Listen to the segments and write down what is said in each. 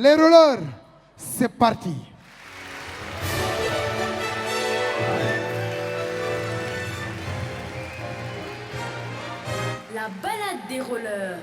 Les rollers, c'est parti. La balade des rollers.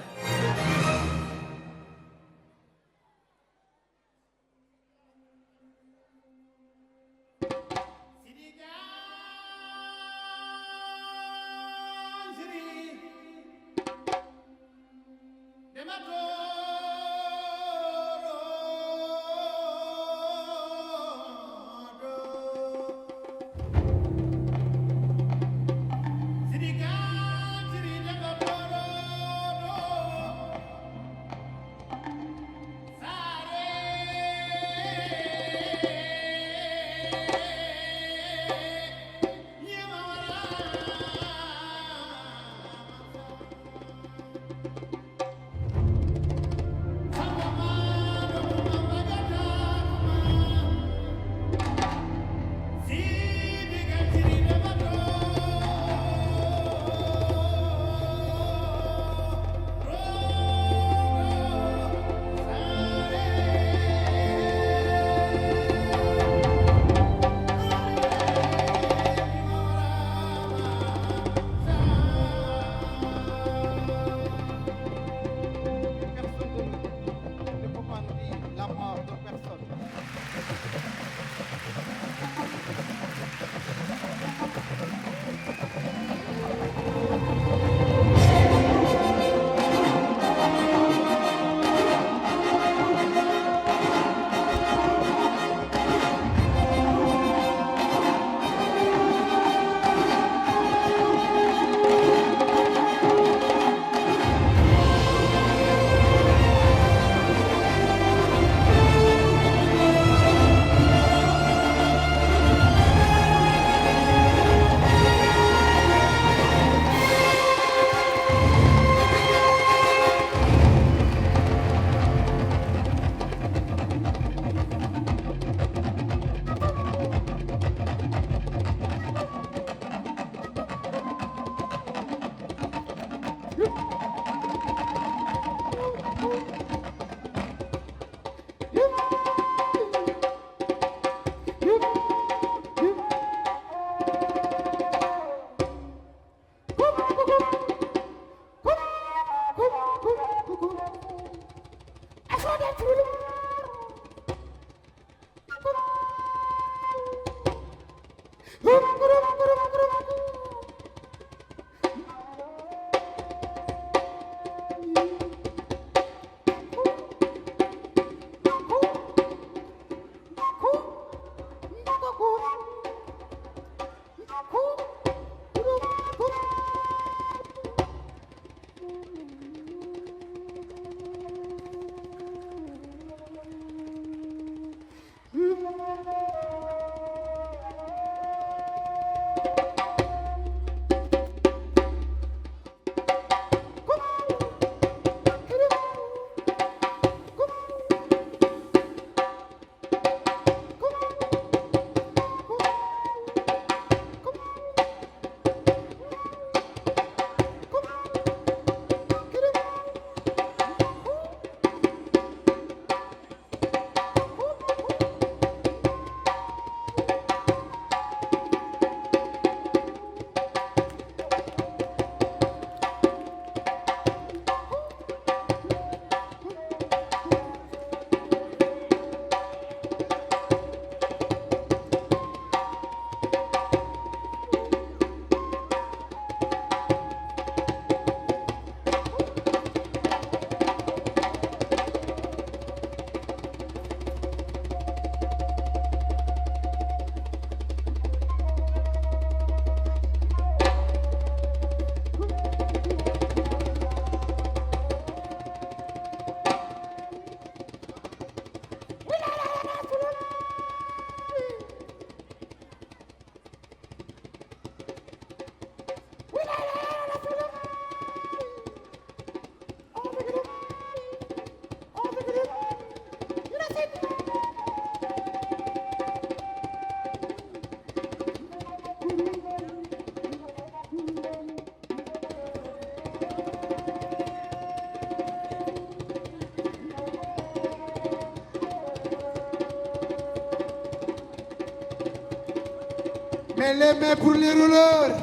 Mais les mains pour les rouleurs.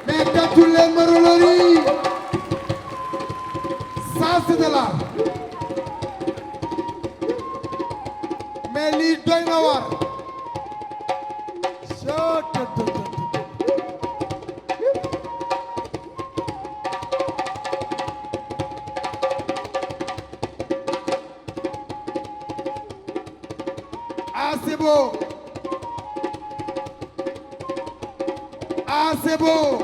Mais quand tous les marolleries. Ça c'est de l'art. Mais lii doy na war. Ah c'est beau. Ah c'est beau.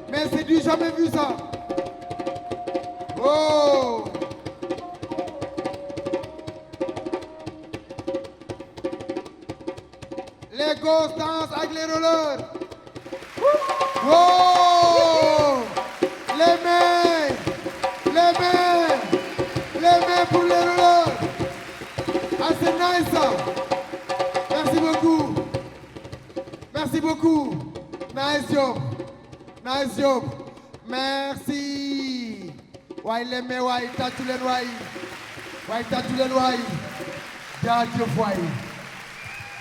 Mais c'est du jamais vu ça. Oh. Les gosses dansent avec les rollers. Oh. Les mains. Les mains. Les mains pour les rollers. Ah c'est nice ça. Merci beaucoup. Merci beaucoup. Nice job. Nice job. Merci. Waay les mains waay tàccu leen waay. Waay tàccu leen waay. Jaajëf waay.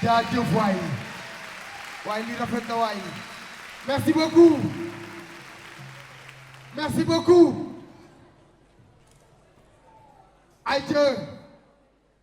Jaajëf waay. Waay lii rafet na waay. Merci beaucoup. Merci beaucoup. Aïe.